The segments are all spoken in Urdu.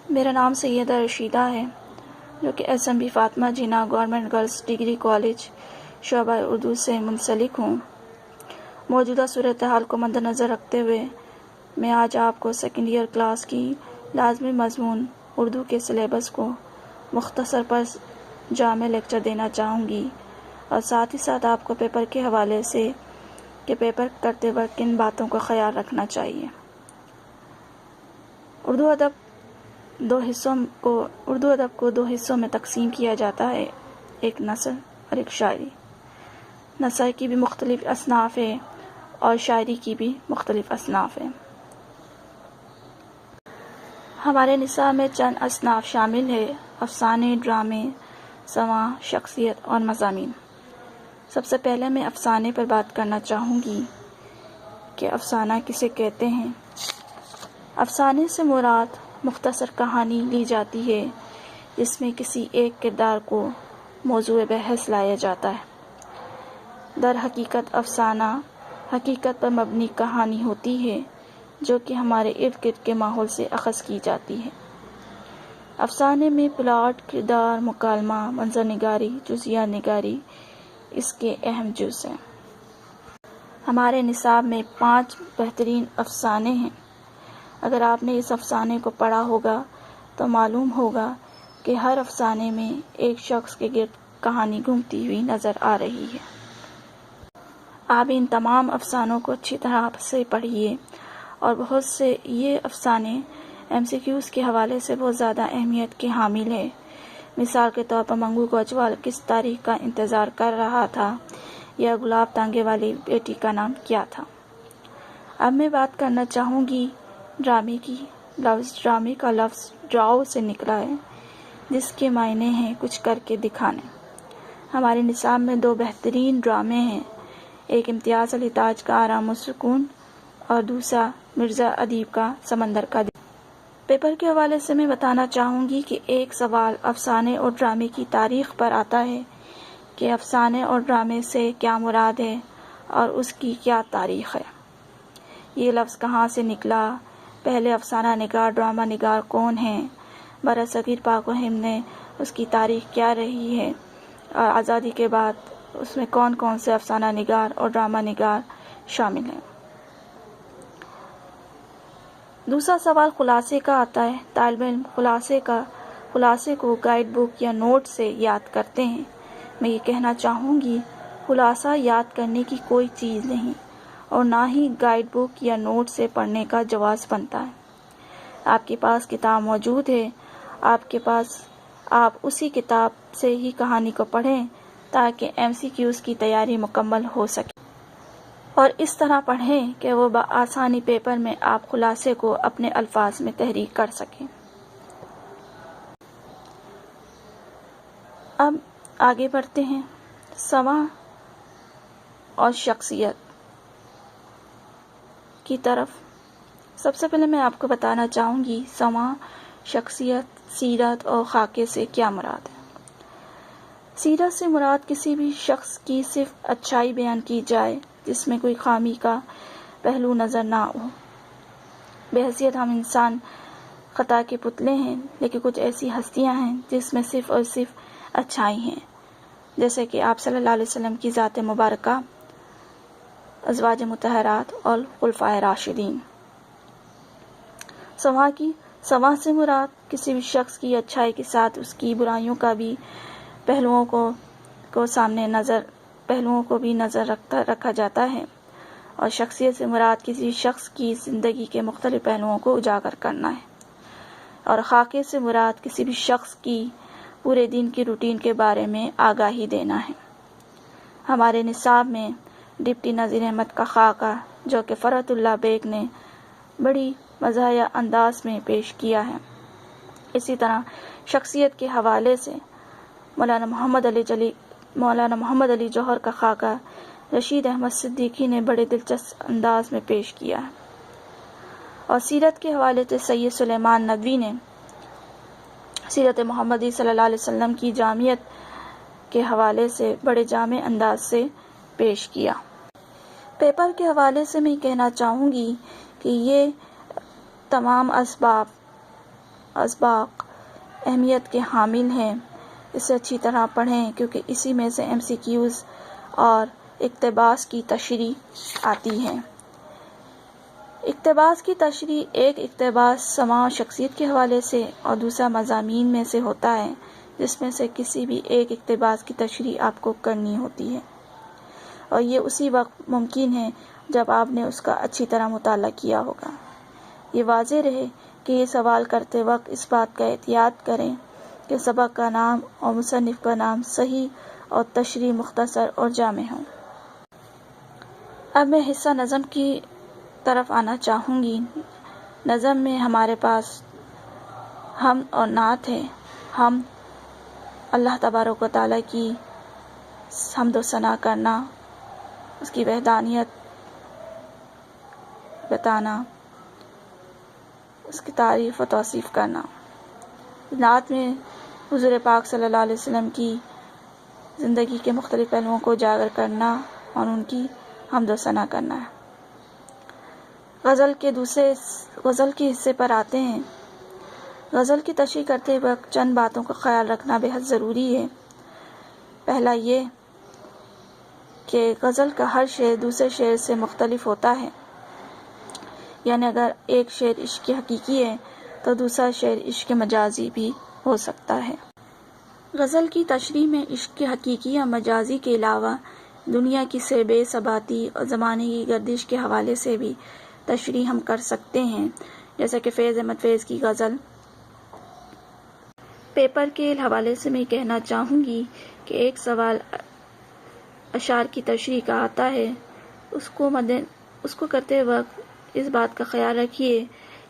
میرا نام سیدہ رشیدہ ہے، جو کہ ایس ایم بی فاطمہ جناح گورنمنٹ گرلز ڈگری کالج شعبہ اردو سے منسلک ہوں۔ موجودہ صورتحال کو مد نظر رکھتے ہوئے میں آج آپ کو سیکنڈ ایئر کلاس کی لازمی مضمون اردو کے سلیبس کو مختصر پر جامع لیکچر دینا چاہوں گی، اور ساتھ ہی ساتھ آپ کو پیپر کے حوالے سے کہ پیپر کرتے وقت کن باتوں کا خیال رکھنا چاہیے۔ اردو ادب کو دو حصوں میں تقسیم کیا جاتا ہے، ایک نثر اور ایک شاعری۔ نثر کی بھی مختلف اصناف ہیں اور شاعری کی بھی مختلف اصناف ہیں۔ ہمارے نصاب میں چند اصناف شامل ہیں: افسانے، ڈرامے، سماع، شخصیت اور مضامین۔ سب سے پہلے میں افسانے پر بات کرنا چاہوں گی کہ افسانہ کسے کہتے ہیں۔ افسانے سے مراد مختصر کہانی لی جاتی ہے جس میں کسی ایک کردار کو موضوع بحث لایا جاتا ہے۔ در حقیقت افسانہ حقیقت پر مبنی کہانی ہوتی ہے جو کہ ہمارے ارد گرد کے ماحول سے اخذ کی جاتی ہے۔ افسانے میں پلاٹ، کردار، مکالمہ، منظر نگاری، جزیہ نگاری اس کے اہم جز ہیں۔ ہمارے نصاب میں 5 بہترین افسانے ہیں۔ اگر آپ نے اس افسانے کو پڑھا ہوگا تو معلوم ہوگا کہ ہر افسانے میں ایک شخص کے گرد کہانی گھومتی ہوئی نظر آ رہی ہے۔ آپ ان تمام افسانوں کو اچھی طرح سے پڑھیے، اور بہت سے یہ افسانے MCQs کے حوالے سے بہت زیادہ اہمیت کے حامل ہیں۔ مثال کے طور پر منگو گوجوال کس تاریخ کا انتظار کر رہا تھا، یا گلاب تانگے والی بیٹی کا نام کیا تھا۔ اب میں بات کرنا چاہوں گی ڈرامے کی۔ ڈرامے کا لفظ ڈراؤ سے نکلا ہے، جس کے معنی ہیں کچھ کر کے دکھانے۔ ہمارے نصاب میں 2 بہترین ڈرامے ہیں، ایک امتیاز علی تاج کا آرام و سکون اور دوسرا مرزا ادیب کا سمندر کا دل۔ پیپر کے حوالے سے میں بتانا چاہوں گی کہ ایک سوال افسانے اور ڈرامے کی تاریخ پر آتا ہے کہ افسانے اور ڈرامے سے کیا مراد ہے اور اس کی کیا تاریخ ہے۔ یہ لفظ کہاں سے نکلا، پہلے افسانہ نگار، ڈرامہ نگار کون ہیں، برصغیر پاک و ہند میں اس کی تاریخ کیا رہی ہے، اور آزادی کے بعد اس میں کون کون سے افسانہ نگار اور ڈرامہ نگار شامل ہیں۔ دوسرا سوال خلاصے کا آتا ہے۔ طالب علم خلاصے کو گائیڈ بک یا نوٹ سے یاد کرتے ہیں۔ میں یہ کہنا چاہوں گی خلاصہ یاد کرنے کی کوئی چیز نہیں، اور نہ ہی گائیڈ بک یا نوٹ سے پڑھنے کا جواز بنتا ہے۔ آپ کے پاس کتاب موجود ہے، آپ اسی کتاب سے ہی کہانی کو پڑھیں تاکہ MCQs کی تیاری مکمل ہو سکے، اور اس طرح پڑھیں کہ وہ بآسانی پیپر میں آپ خلاصے کو اپنے الفاظ میں تحریر کر سکیں۔ اب آگے بڑھتے ہیں سماع اور شخصیت کی طرف۔ سب سے پہلے میں آپ کو بتانا چاہوں گی سماع، شخصیت، سیرت اور خاکے سے کیا مراد ہے۔ سیرت سے مراد کسی بھی شخص کی صرف اچھائی بیان کی جائے جس میں کوئی خامی کا پہلو نظر نہ ہو۔ بحیثیت ہم انسان خطا کے پتلے ہیں، لیکن کچھ ایسی ہستیاں ہیں جس میں صرف اور صرف اچھائی ہیں، جیسے کہ آپ صلی اللہ علیہ وسلم کی ذات مبارکہ، ازواج مطہرات اور خلفائے راشدین۔ سماع سے مراد کسی بھی شخص کی اچھائی کے ساتھ اس کی برائیوں کا بھی پہلوؤں کو بھی نظر رکھا جاتا ہے، اور شخصیت سے مراد کسی شخص کی زندگی کے مختلف پہلوؤں کو اجاگر کرنا ہے، اور خاکے سے مراد کسی بھی شخص کی پورے دن کی روٹین کے بارے میں آگاہی دینا ہے۔ ہمارے نصاب میں ڈپٹی نذیر احمد کا خاکہ، جو کہ فرحت اللہ بیگ نے بڑی مزاحیہ انداز میں پیش کیا ہے۔ اسی طرح شخصیت کے حوالے سے مولانا محمد علی جوہر کا خاکہ رشید احمد صدیقی نے بڑے دلچسپ انداز میں پیش کیا ہے، اور سیرت کے حوالے سے سید سلیمان ندوی نے سیرت محمدی صلی اللہ علیہ وسلم کی جامعیت کے حوالے سے بڑے جامع انداز سے پیش کیا۔ پیپر کے حوالے سے میں کہنا چاہوں گی کہ یہ تمام اسباب اسباق اہمیت کے حامل ہیں۔ اسے اچھی طرح پڑھیں کیونکہ اسی میں سے MCQs اور اقتباس کی تشریح آتی ہے۔ اقتباس کی تشریح: ایک اقتباس سماع و شخصیت کے حوالے سے اور دوسرا مضامین میں سے ہوتا ہے جس میں سے کسی بھی ایک اقتباس کی تشریح آپ کو کرنی ہوتی ہے، اور یہ اسی وقت ممکن ہے جب آپ نے اس کا اچھی طرح مطالعہ کیا ہوگا۔ یہ واضح رہے کہ یہ سوال کرتے وقت اس بات کا احتیاط کریں کہ سبق کا نام اور مصنف کا نام صحیح اور تشریح مختصر اور جامع ہوں۔ اب میں حصہ نظم کی طرف آنا چاہوں گی۔ نظم میں ہمارے پاس حمد اور نعت ہے۔ حمد اللہ تبارک و تعالیٰ کی حمد و ثنا کرنا، اس کی وحدانیت بتانا، اس کی تعریف و توصیف کرنا۔ نعت میں حضور پاک صلی اللہ علیہ وسلم کی زندگی کے مختلف پہلوؤں کو اجاگر کرنا اور ان کی حمد و ثنا کرنا ہے۔ غزل کے حصے پر آتے ہیں۔ غزل کی تشریح کرتے وقت چند باتوں کا خیال رکھنا بے حد ضروری ہے۔ پہلا یہ کہ غزل کا ہر شعر دوسرے شعر سے مختلف ہوتا ہے، یعنی اگر ایک شعر عشق حقیقی ہے تو دوسرا شعر عشق مجازی بھی ہو سکتا ہے۔ غزل کی تشریح میں عشق حقیقی یا مجازی کے علاوہ دنیا کی بے ثباتی اور زمانے کی گردش کے حوالے سے بھی تشریح ہم کر سکتے ہیں، جیسا کہ فیض احمد فیض کی غزل۔ پیپر کے حوالے سے میں کہنا چاہوں گی کہ ایک سوال اشعار کی تشریح کا آتا ہے، اس کو کرتے وقت اس بات کا خیال رکھیے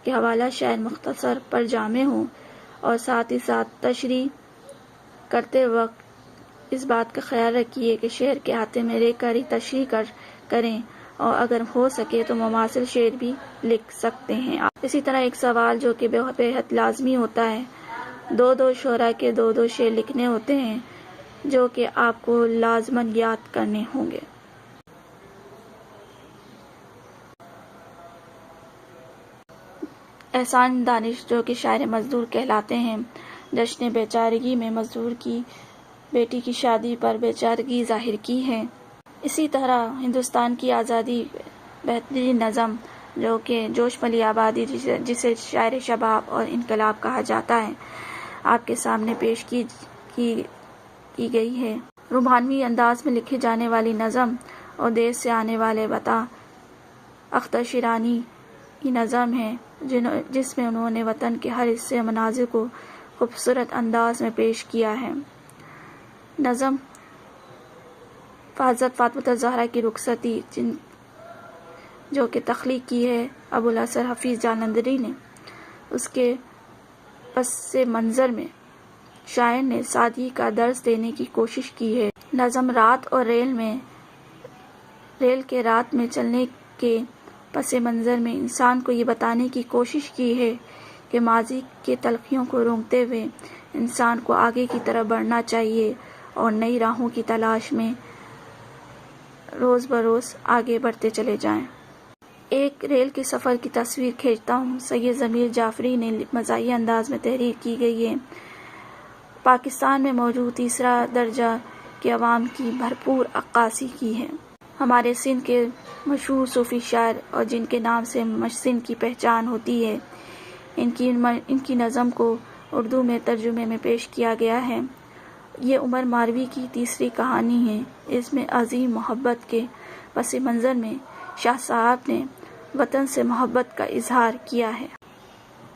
کہ حوالہ شاعر مختصر پر جامع ہوں، اور ساتھ ہی ساتھ تشریح کرتے وقت اس بات کا خیال رکھیے کہ شعر کے احاطے میں رہ کر ہی تشریح کریں، اور اگر ہو سکے تو مماثل شعر بھی لکھ سکتے ہیں۔ اسی طرح ایک سوال جو کہ بے حد لازمی ہوتا ہے، دو شعراء کے دو شعر لکھنے ہوتے ہیں جو کہ آپ کو لازماً یاد کرنے ہوں گے۔ احسان دانش جو کہ شاعر مزدور کہلاتے ہیں، جشن بیچارگی میں مزدور کی بیٹی کی شادی پر بیچارگی ظاہر کی ہے۔ اسی طرح ہندوستان کی آزادی بہترین نظم جو کہ جوش ملی آبادی، جسے شاعر شباب اور انقلاب کہا جاتا ہے، آپ کے سامنے پیش کی گئی ہے۔ روحانی انداز میں لکھی جانے والی نظم اور دیس سے آنے والے بتا اختر شیرانی کی نظم ہے، جس میں انہوں نے وطن کے ہر حصے اور مناظر کو خوبصورت انداز میں پیش کیا ہے۔ نظم حضرت فاطمہ الزہرا کی رخصتی جو کہ تخلیق کی ہے ابوالحسن حفیظ جالندھری نے، اس کے پس منظر میں شاعر نے سادگی کا درس دینے کی کوشش کی ہے۔ نظم رات اور ریل کے رات میں چلنے کے پس منظر میں انسان کو یہ بتانے کی کوشش کی ہے کہ ماضی کے تلخیوں کو رونگتے ہوئے انسان کو آگے کی طرف بڑھنا چاہیے اور نئی راہوں کی تلاش میں روز بروز آگے بڑھتے چلے جائیں۔ ایک ریل کے سفر کی تصویر کھینچتا ہوں، سید ضمیر جعفری نے مزاحیہ انداز میں تحریر کی گئی ہے۔ پاکستان میں موجود تیسرا درجہ کے عوام کی بھرپور عکاسی کی ہے۔ ہمارے سندھ کے مشہور صوفی شاعر اور جن کے نام سے سندھ کی پہچان ہوتی ہے، ان کی نظم کو اردو میں ترجمے میں پیش کیا گیا ہے۔ یہ عمر ماروی کی تیسری کہانی ہے۔ اس میں عظیم محبت کے پس منظر میں شاہ صاحب نے وطن سے محبت کا اظہار کیا ہے۔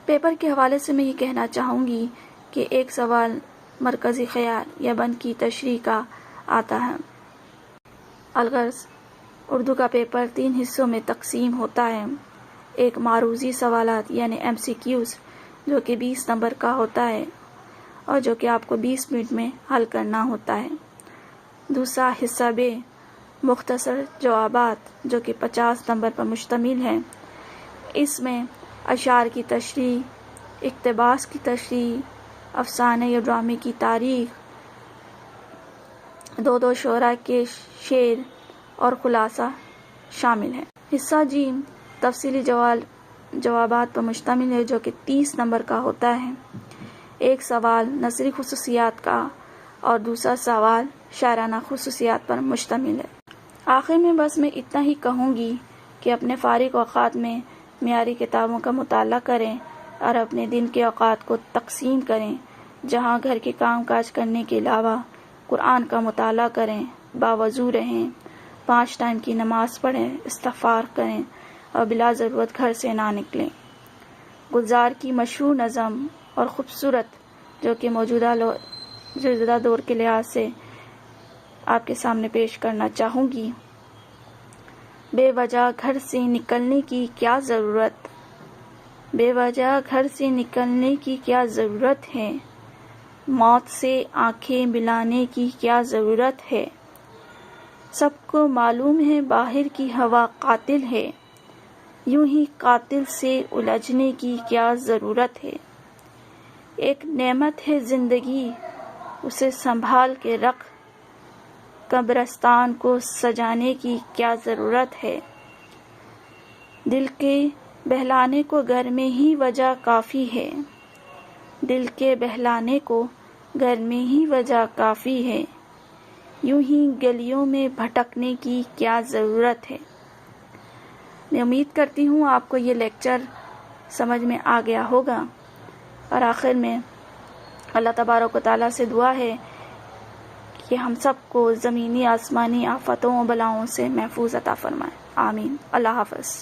پیپر کے حوالے سے میں یہ کہنا چاہوں گی کہ ایک سوال مرکزی خیال یا بند کی تشریح کا آتا ہے۔ الغرض اردو کا پیپر 3 حصوں میں تقسیم ہوتا ہے۔ ایک معروضی سوالات یعنی MCQs جو کہ 20 نمبر کا ہوتا ہے اور جو کہ آپ کو 20 منٹ میں حل کرنا ہوتا ہے۔ دوسرا حصہ ب مختصر جوابات جو کہ 50 نمبر پر مشتمل ہے۔ اس میں اشعار کی تشریح، اقتباس کی تشریح، افسانے یا ڈرامے کی تاریخ، دو شعراء کے شعر اور خلاصہ شامل ہے۔ حصہ ج تفصیلی جوابات پر مشتمل ہے جو کہ 30 نمبر کا ہوتا ہے۔ ایک سوال نثری خصوصیات کا اور دوسرا سوال شاعرانہ خصوصیات پر مشتمل ہے۔ آخر میں بس میں اتنا ہی کہوں گی کہ اپنے فارغ اوقات میں معیاری کتابوں کا مطالعہ کریں اور اپنے دن کے اوقات کو تقسیم کریں، جہاں گھر کے کام کاج کرنے کے علاوہ قرآن کا مطالعہ کریں، باوضو رہیں، 5 ٹائم کی نماز پڑھیں، استغفار کریں اور بلا ضرورت گھر سے نہ نکلیں۔ گلزار کی مشہور نظم اور خوبصورت جو کہ موجودہ دور کے لحاظ سے آپ کے سامنے پیش کرنا چاہوں گی۔ بے وجہ گھر سے نکلنے کی کیا ضرورت، بے وجہ گھر سے نکلنے کی کیا ضرورت ہے، موت سے آنکھیں ملانے کی کیا ضرورت ہے، سب کو معلوم ہے باہر کی ہوا قاتل ہے، یوں ہی قاتل سے الجھنے کی کیا ضرورت ہے، ایک نعمت ہے زندگی اسے سنبھال کے رکھ، قبرستان کو سجانے کی کیا ضرورت ہے، دل کے بہلانے کو گھر میں ہی وجہ کافی ہے، دل کے بہلانے کو گھر میں ہی وجہ کافی ہے، یوں ہی گلیوں میں بھٹکنے کی کیا ضرورت ہے۔ میں امید کرتی ہوں آپ کو یہ لیکچر سمجھ میں آ گیا ہوگا، اور آخر میں اللہ تبارک و تعالیٰ سے دعا ہے کہ ہم سب کو زمینی آسمانی آفتوں و بلاؤں سے محفوظ عطا فرمائے۔ آمین۔ اللہ حافظ۔